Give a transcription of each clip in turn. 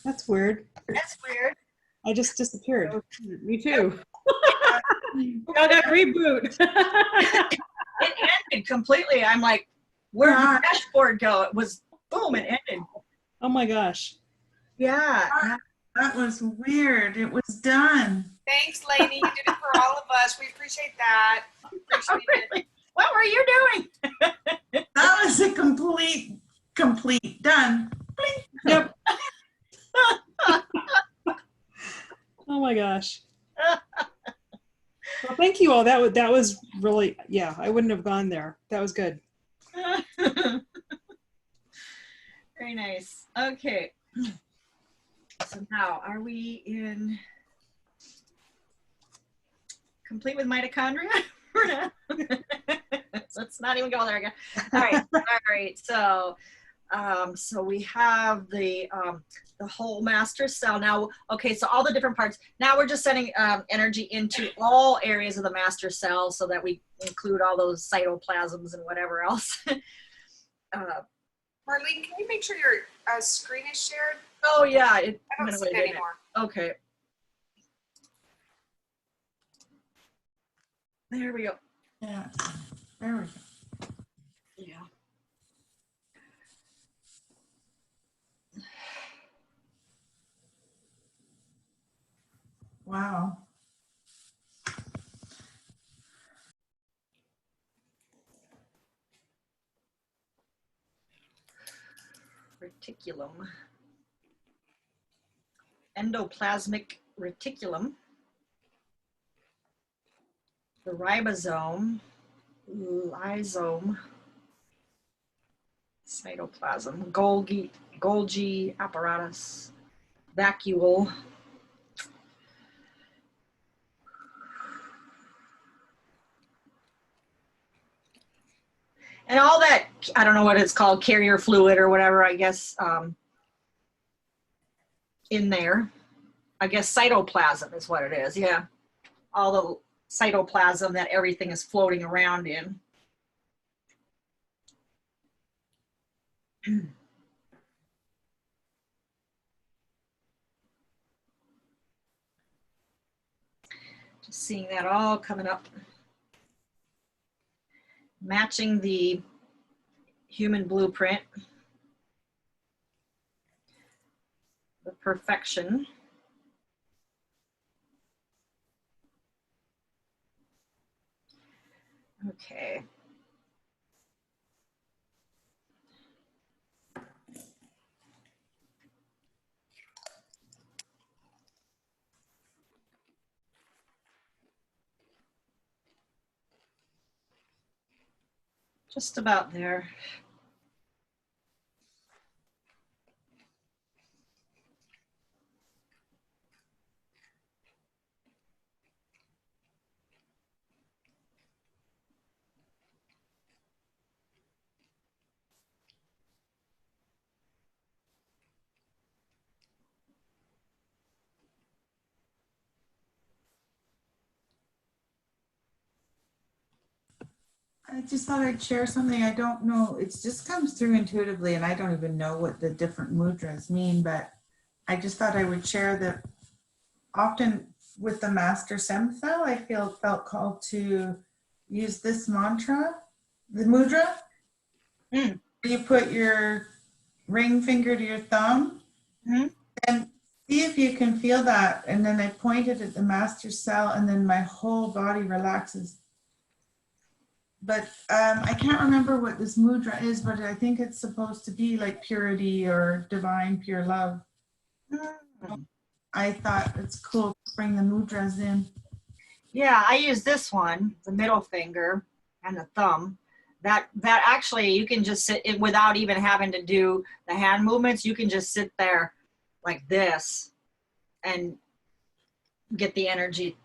That's weird. That's weird. I just disappeared. Me too. Uh, We all got reboot. It ended completely. I'm like, where'd the dashboard go? It was boom, it ended. Oh my gosh. Yeah. That was weird. It was done. Thanks, lady. You did it for all of us. We appreciate that. Appreciate it. Really? What were you doing? That was a complete done. Yep. Oh my gosh. Well, thank you all. That was really, yeah, I wouldn't have gone there. That was good. Very nice. Okay. So now, are we in complete with mitochondria? Let's not even go there again. All right. All right. So, so we have the whole master cell now. Okay. So all the different parts. Now we're just sending energy into all areas of the master cell so that we include all those cytoplasms and whatever else. Marlene, can you make sure your screen is shared? Oh yeah. I don't see it anymore. Okay. There we go. Yeah. There we go. Yeah. Wow. Reticulum. Endoplasmic reticulum. The ribosome, lysome, cytoplasm, Golgi apparatus, vacuole, and all that, I don't know what it's called, carrier fluid or whatever, I guess, in there. I guess cytoplasm is what it is, yeah. All the cytoplasm that everything is floating around in. Just seeing that all coming up. Matching the human blueprint. The perfection. Okay. Just about there. I just thought I'd share something. I don't know. It just comes through intuitively, and I don't even know what the different mudras mean, but I just thought I would share that often with the master stem cell, I felt called to use this mantra, the mudra. You put your ring finger to your thumb and see if you can feel that. And then I pointed at the master cell, and then my whole body relaxes. But I can't remember what this mudra is, but I think it's supposed to be like purity or divine pure love. I thought it's cool to bring the mudras in. Yeah, I use this one, the middle finger and the thumb. That actually, you can just sit without even having to do the hand movements. You can just sit there like this and get the energy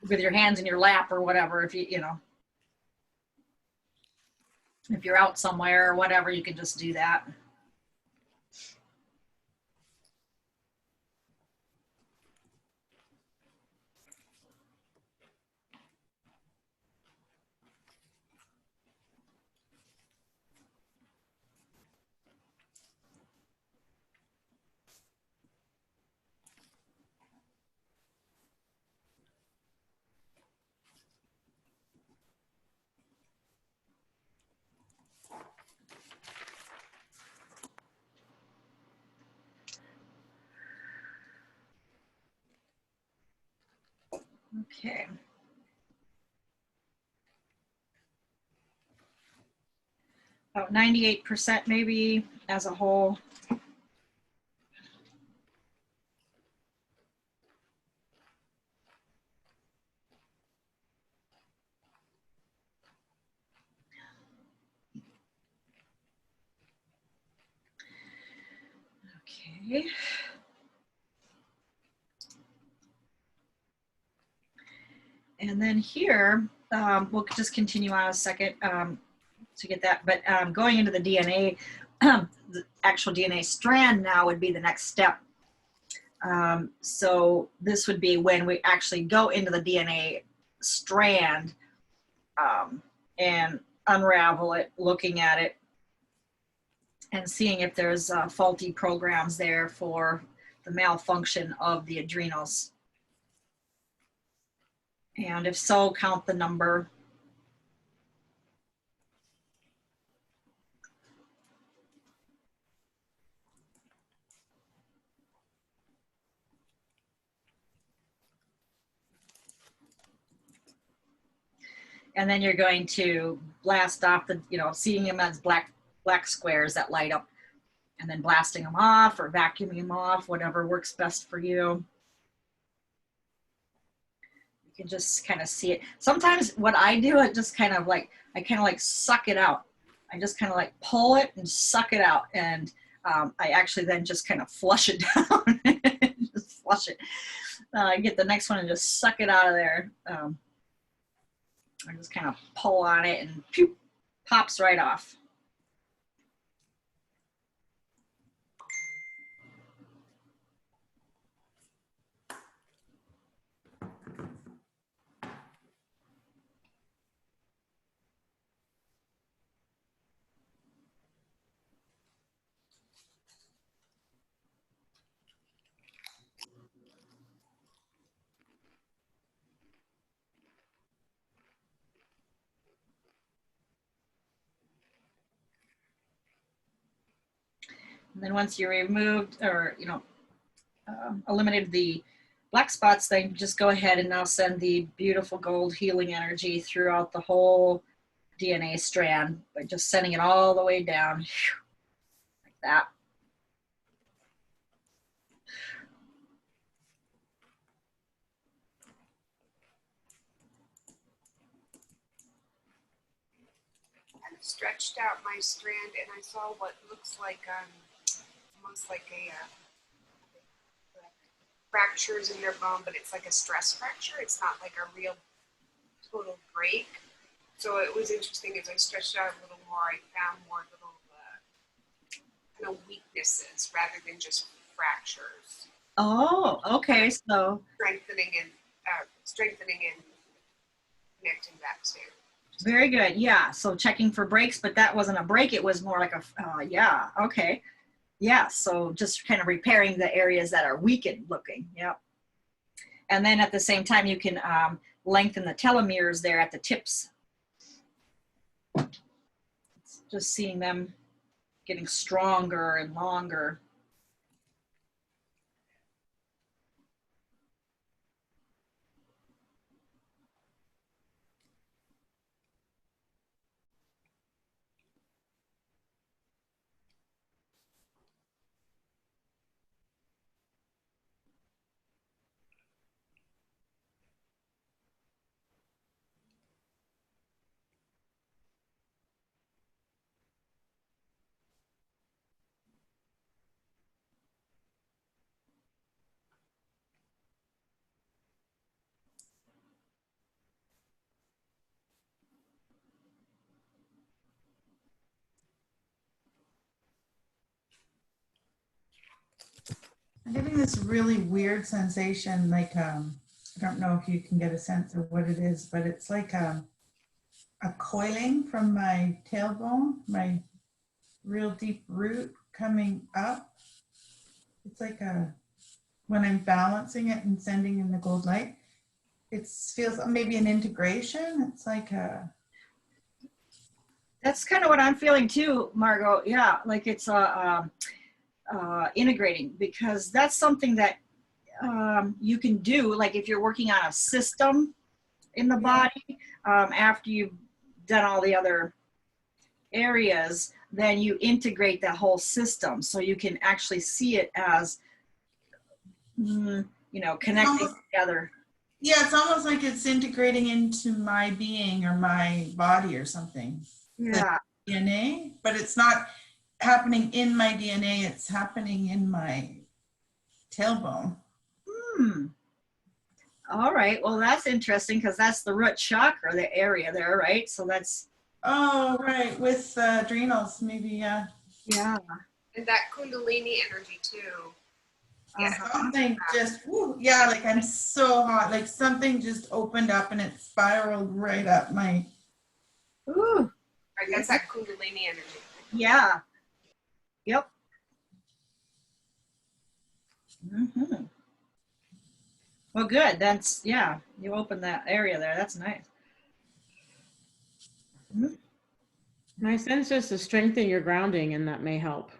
with your hands in your lap or whatever. If you know, if you're out somewhere or whatever, you can just do that. about 98% maybe as a whole. Okay. And then here, we'll just continue on a second to get that. But going into the DNA, the actual DNA strand now would be the next step. So this would be when we actually go into the DNA strand and unravel it, looking at it, and seeing if there's faulty programs there for the malfunction of the adrenals. And if so, count the number. And then you're going to blast off the, seeing them as black squares that light up, and then blasting them off or vacuuming them off, whatever works best for you. You can just kind of see it. Sometimes what I do, I kind of like suck it out. I just kind of like pull it and suck it out. And I actually then just kind of flush it down. Just flush it. I get the next one and just suck it out of there. I just kind of pull on it and pew, pops right off. And then once you removed or, eliminated the black spots, then just go ahead and now send the beautiful gold healing energy throughout the whole DNA strand by just sending it all the way down like that. I've stretched out my strand and I saw what looks like almost like a fractures in their bone, but it's like a stress fracture. It's not like a real total break. So it was interesting as I stretched out a little more, I found more little kind of weaknesses rather than just fractures. Oh, okay. So Strengthening and connecting back to. very good. Yeah. So checking for breaks, but that wasn't a break. It was more like a, yeah. Okay. Yeah. So just kind of repairing the areas that are weakened looking. Yep. And then at the same time, you can lengthen the telomeres there at the tips. Just seeing them getting stronger and longer. I'm getting this really weird sensation, like I don't know if you can get a sense of what it is, but it's like a coiling from my tailbone, my real deep root coming up. It's like when I'm balancing it and sending in the gold light, it feels maybe an integration. It's like That's kind of what I'm feeling too, Margot. Yeah, like it's integrating, because that's something that you can do, like if you're working on a system in the body after you've done all the other areas, then you integrate that whole system. So you can actually see it as, you know, connecting together. Yeah, it's almost like it's integrating into my being or my body or something. Yeah. The DNA, but it's not happening in my DNA, it's happening in my tailbone. All right. Well, that's interesting because that's the root chakra, the area there, right? So that's. Oh, right. With adrenals, maybe, yeah. Yeah. And that Kundalini energy too. Yeah. Something just, woo, yeah, like I'm so hot. Like something just opened up and it spiraled right up my. Ooh. Right, that's that Kundalini energy. Yeah. Yep. Mm-hmm. Well, good. That's, yeah, you opened that area there. That's nice. Mm-hmm. My sense is to strengthen your grounding, and that may help.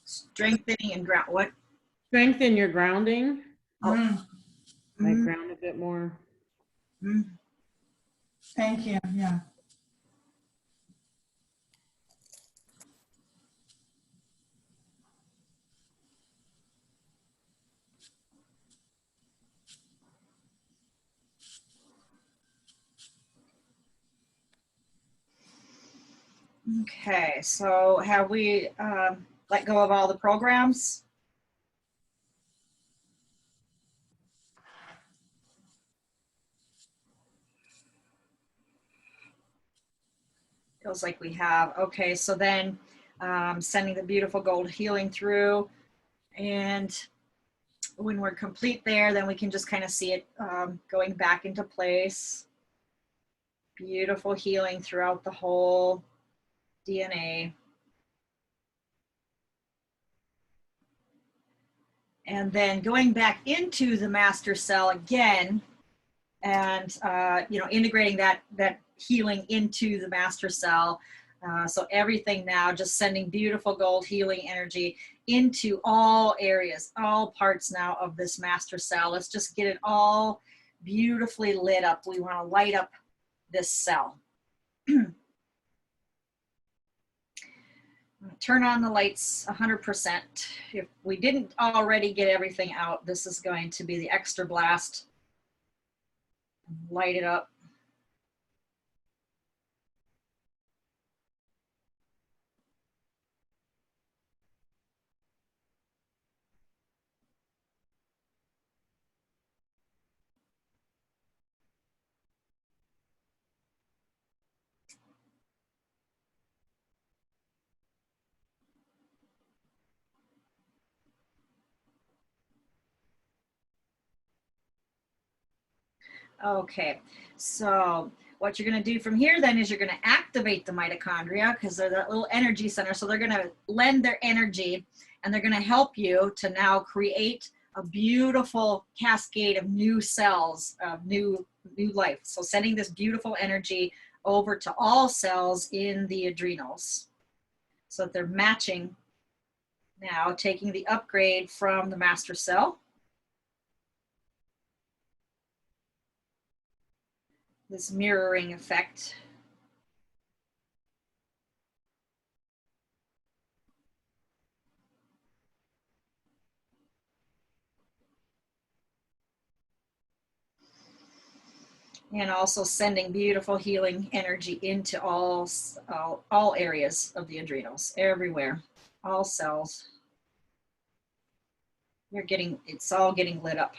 Strengthening and ground. What? Strengthen your grounding. Oh. Like ground a bit more. Thank you. Yeah. Okay, so have we let go of all the programs? Feels like we have. Okay, so then sending the beautiful gold healing through, and when we're complete there, then we can just kind of see it going back into place. Beautiful healing throughout the whole DNA. And then going back into the master cell again, and you know, integrating that healing into the master cell. So everything now just sending beautiful gold healing energy into all areas, all parts now of this master cell. Let's just get it all beautifully lit up. We want to light up this cell. Turn on the lights 100%. If we didn't already get everything out, this is going to be the extra blast. Light it up. Okay, so what you're going to do from here then is you're going to activate the mitochondria because they're that little energy center. So they're going to lend their energy and they're going to help you to now create a beautiful cascade of new cells, of new life. So sending this beautiful energy over to all cells in the adrenals so that they're matching now, taking the upgrade from the master cell. This mirroring effect. And also sending beautiful healing energy into all areas of the adrenals, everywhere, all cells. It's all getting lit up.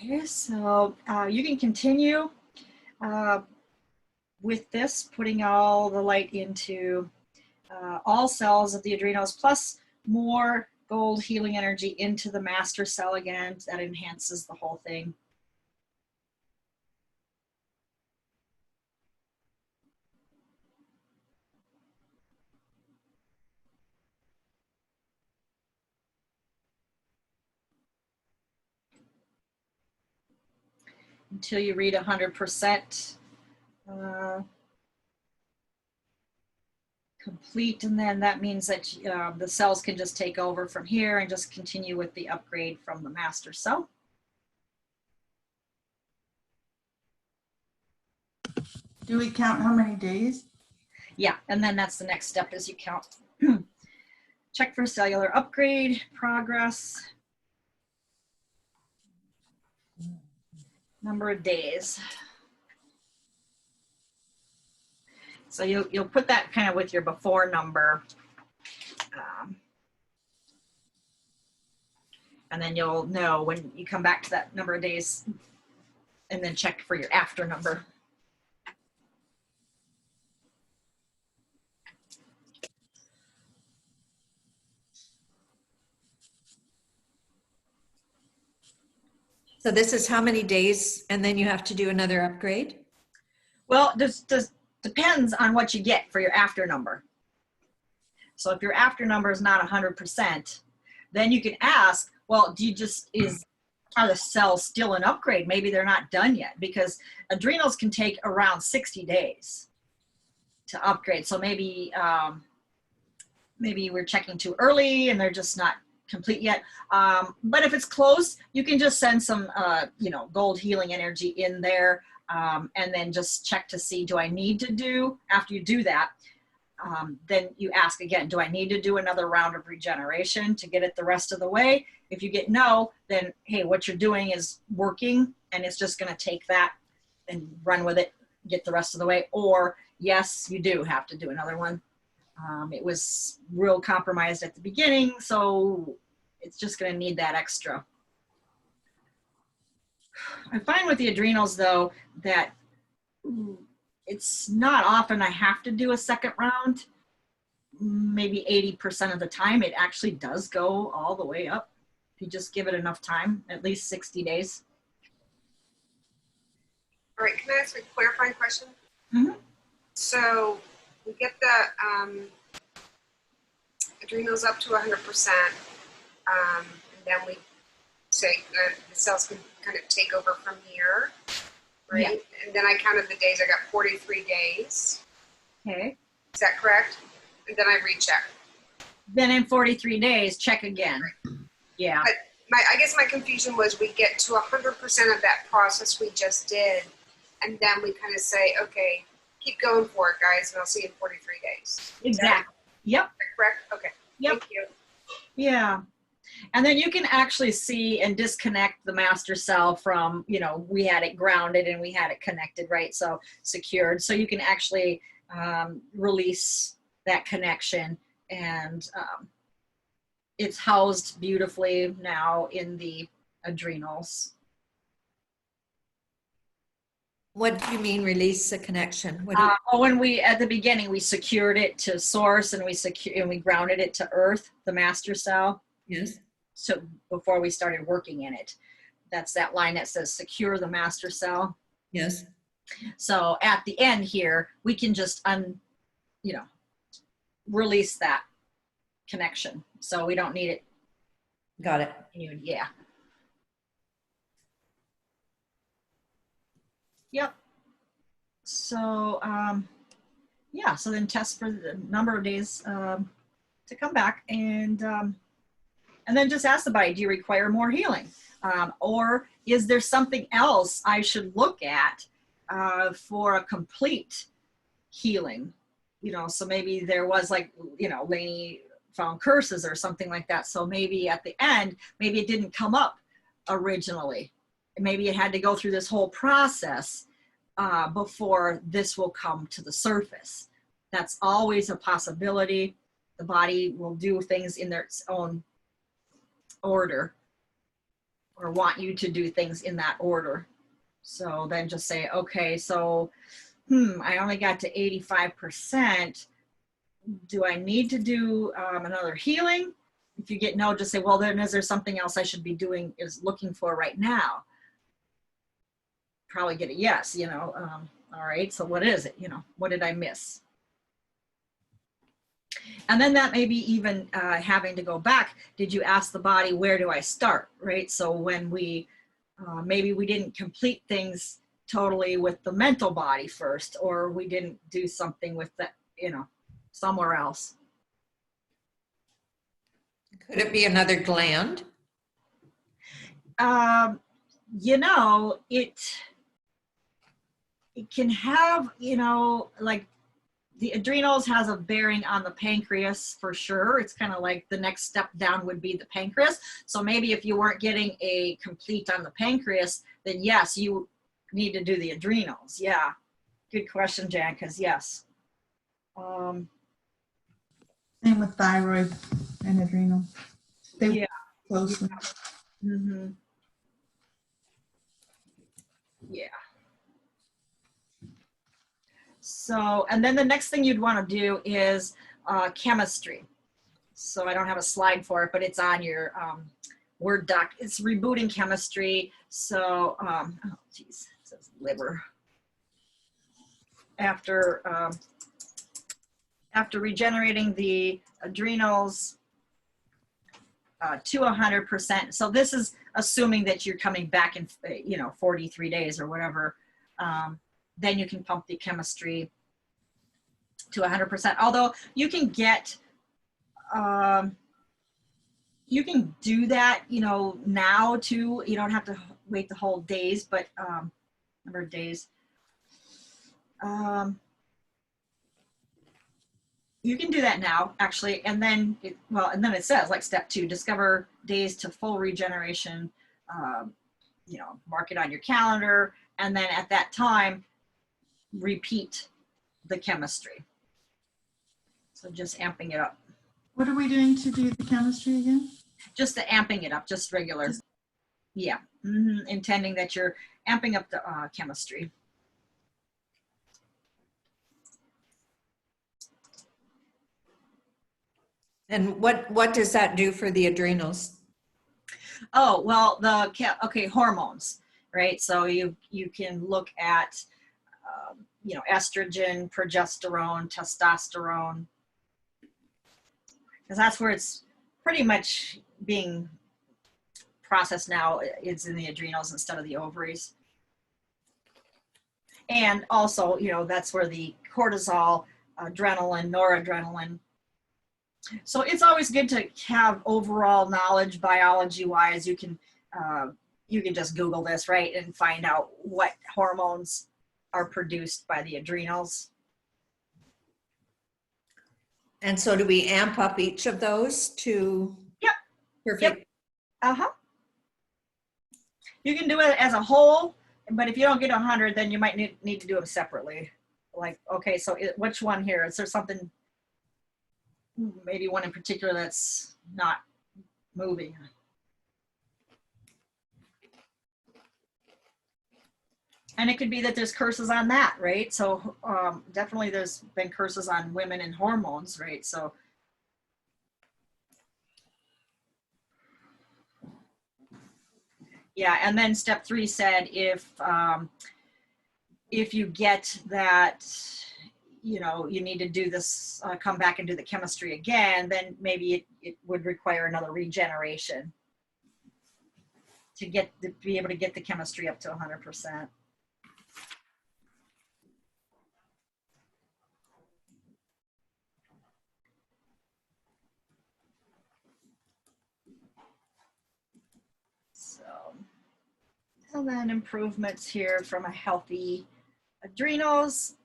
Okay, so you can continue with this, putting all the light into all cells of the adrenals plus more gold healing energy into the master cell again. That enhances the whole thing. Until you read 100% complete, and then that means that the cells can just take over from here and just continue with the upgrade from the master cell. Do we count how many days? Yeah, and then that's the next step is you count. Check for cellular upgrade, progress, number of days. So you'll put that kind of with your before number. And then you'll know when you come back to that number of days and then check for your after number. So this is how many days and then you have to do another upgrade? Well, this depends on what you get for your after number. So if your after number is not 100%, then you can ask, well, are the cells still in upgrade? Maybe they're not done yet, because adrenals can take around 60 days to upgrade. So maybe we're checking too early and they're just not complete yet. But if it's close, you can just send some, gold healing energy in there, and then just check to see, do I need to do, after you do that, then you ask again, do I need to do another round of regeneration to get it the rest of the way? If you get no, then, hey, what you're doing is working and it's just going to take that and run with it, get the rest of the way. Or yes, you do have to do another one. It was real compromised at the beginning, so it's just going to need that extra. I find with the adrenals, though, that it's not often I have to do a second round. Maybe 80% of the time, it actually does go all the way up. If you just give it enough time, at least 60 days. All right, can I ask a clarifying question? Mm-hmm. So we get the adrenals up to 100%, and then we say the cells can kind of take over from here, right? Yeah. And then I counted the days. I got 43 days. Okay. Is that correct? And then I recheck. Then in 43 days, check again. Yeah. But I guess my confusion was we get to 100% of that process we just did, and then we kind of say, okay, keep going for it, guys, and I'll see you in 43 days. Exactly. Yep. Is that correct? Okay. Yep. Thank you. Yeah. And then you can actually see and disconnect the master cell from, we had it grounded and we had it connected, right? So secured. So you can actually release that connection, and it's housed beautifully now in the adrenals. What do you mean release the connection? What do you, When at the beginning, we secured it to source and we grounded it to earth, the master cell. yes. So before we started working in it, that's that line that says secure the master cell. Yes. So at the end here, we can just release that connection. So we don't need it. Got it. Yeah. Yep. So, yeah, so then test for the number of days to come back, and then just ask the body, do you require more healing? Or is there something else I should look at for a complete healing? So maybe there was Lainey found curses or something like that. So maybe at the end, maybe it didn't come up originally. Maybe it had to go through this whole process before this will come to the surface. That's always a possibility. The body will do things in their own order, or want you to do things in that order. So then just say, okay, so I only got to 85%. do I need to do another healing? If you get no, just say, well, then is there something else I should be doing, is looking for right now? Probably get a yes, you know. All right, so what is it? You know, what did I miss? And then that may be even having to go back. Did you ask the body, where do I start, right? So when we, maybe we didn't complete things totally with the mental body first, or we didn't do something with the, you know, somewhere else. Could it be another gland? You know, it can have, you know, like the adrenals has a bearing on the pancreas for sure. It's kind of like the next step down would be the pancreas. So maybe if you weren't getting a complete on the pancreas, then yes, you need to do the adrenals. Yeah, good question, Jan, because yes. Same with thyroid and adrenal. They Yeah. closely. Mm-hmm. Yeah. So, and then the next thing you'd want to do is chemistry. So I don't have a slide for it, but it's on your Word doc. It's rebooting chemistry. So, oh geez, it says liver. After regenerating the adrenals to 100%. So this is assuming that you're coming back in, you know, 43 days or whatever. Then you can pump the chemistry to 100%. Although you can get, you can do that, you know, now too. You don't have to wait the whole days, but number of days. You can do that now, actually, and then it says, like, step 2, discover days to full regeneration. You know, mark it on your calendar, and then at that time, repeat the chemistry. So just amping it up. What are we doing to do the chemistry again? Just the amping it up, just regular. Yeah, intending that you're amping up the chemistry. And what does that do for the adrenals? Oh, well, okay, hormones, right? So you can look at, you know, estrogen, progesterone, testosterone, because that's where it's pretty much being processed now. It's in the adrenals instead of the ovaries. And also, you know, that's where the cortisol, adrenaline, noradrenaline. So it's always good to have overall knowledge, biology-wise. You can just Google this, right, and find out what hormones are produced by the adrenals. And so do we amp up each of those to? Yep. Perfect. Yep. Uh-huh. You can do it as a whole, but if you don't get 100, then you might need to do them separately. Like, okay, so which one here? Is there something, maybe one in particular that's not moving? And it could be that there's curses on that, right? So definitely there's been curses on women and hormones, right? So yeah, and then step 3 said if you get that, you know, you need to do this, come back and do the chemistry again, then maybe it would require another regeneration to be able to get the chemistry up to 100%. And then improvements here from a healthy adrenals,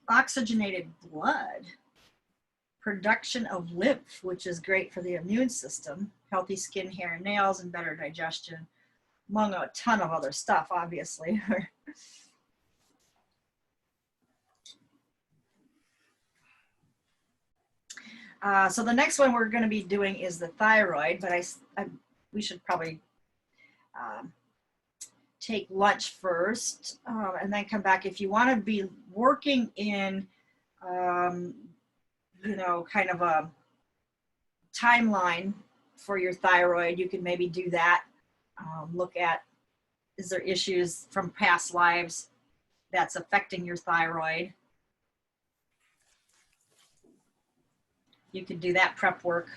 oxygenated blood, production of lymph, which is great for the immune system, healthy skin, hair, and nails, and better digestion, among a ton of other stuff, obviously. So the next one we're going to be doing is the thyroid, but we should probably take lunch first and then come back. If you want to be working in you know, kind of a timeline for your thyroid, you can maybe do that. Look at, is there issues from past lives that's affecting your thyroid? You can do that prep work.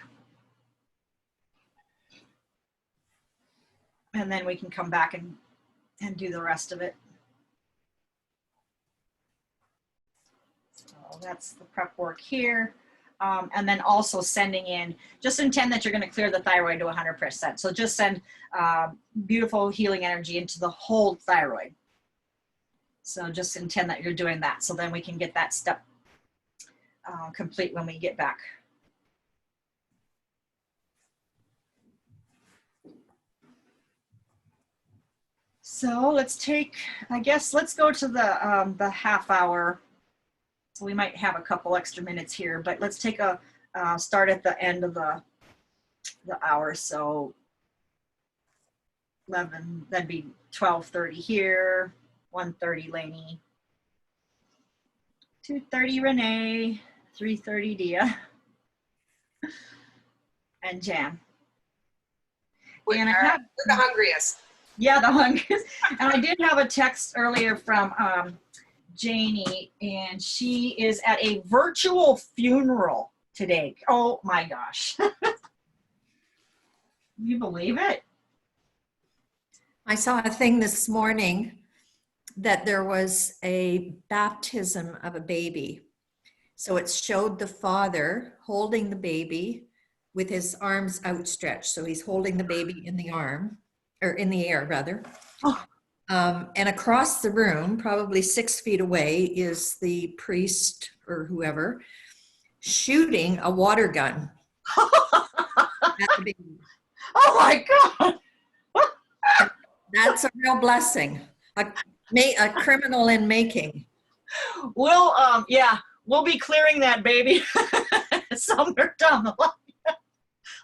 And then we can come back and do the rest of it. So that's the prep work here. And then also sending in, just intend that you're going to clear the thyroid to 100%. So just send beautiful healing energy into the whole thyroid. So just intend that you're doing that. So then we can get that step complete when we get back. So let's take, I guess, let's go to the half hour. So we might have a couple extra minutes here, but let's take a start at the end of the hour. So 11, that'd be 12:30 here, 1:30 Lainey, 2:30 Renee, 3:30 Dia, and Jan. We're And I have, the hungriest. yeah, the hungers. And I did have a text earlier from Janie, and she is at a virtual funeral today. Oh my gosh. You believe it? I saw a thing this morning that there was a baptism of a baby. So it showed the father holding the baby with his arms outstretched. So he's holding the baby in the arm, or in the air rather. Oh. And across the room, probably 6 feet away, is the priest or whoever shooting a water gun at the baby. Oh my God. That's a real blessing. A criminal in making. We'll, yeah, we'll be clearing that baby somewhere down the line.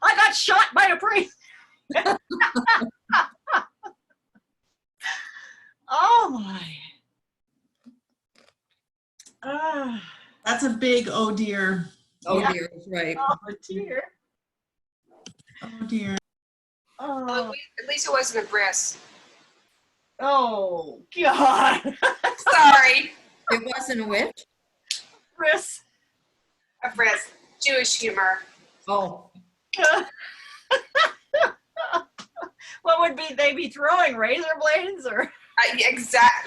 I got shot by a priest. Oh my. That's a big oh dear. Oh Yeah. dear, right. Oh dear. Oh dear. Oh, At least it wasn't a bris. oh God. Sorry, It wasn't a witch? Chris. a bris. Jewish humor. Oh, What would they be throwing? Razor blades or?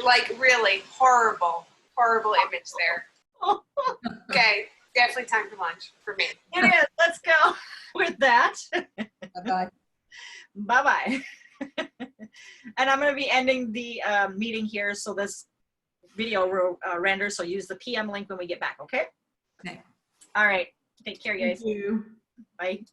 Like really horrible image there. Okay, definitely time for lunch for me. It is. Let's go with that. bye-bye. Bye-bye. And I'm going to be ending the meeting here. So this video renders. So use the PM link when we get back. Okay. Okay. All right. Take care, guys. Thank you. Bye.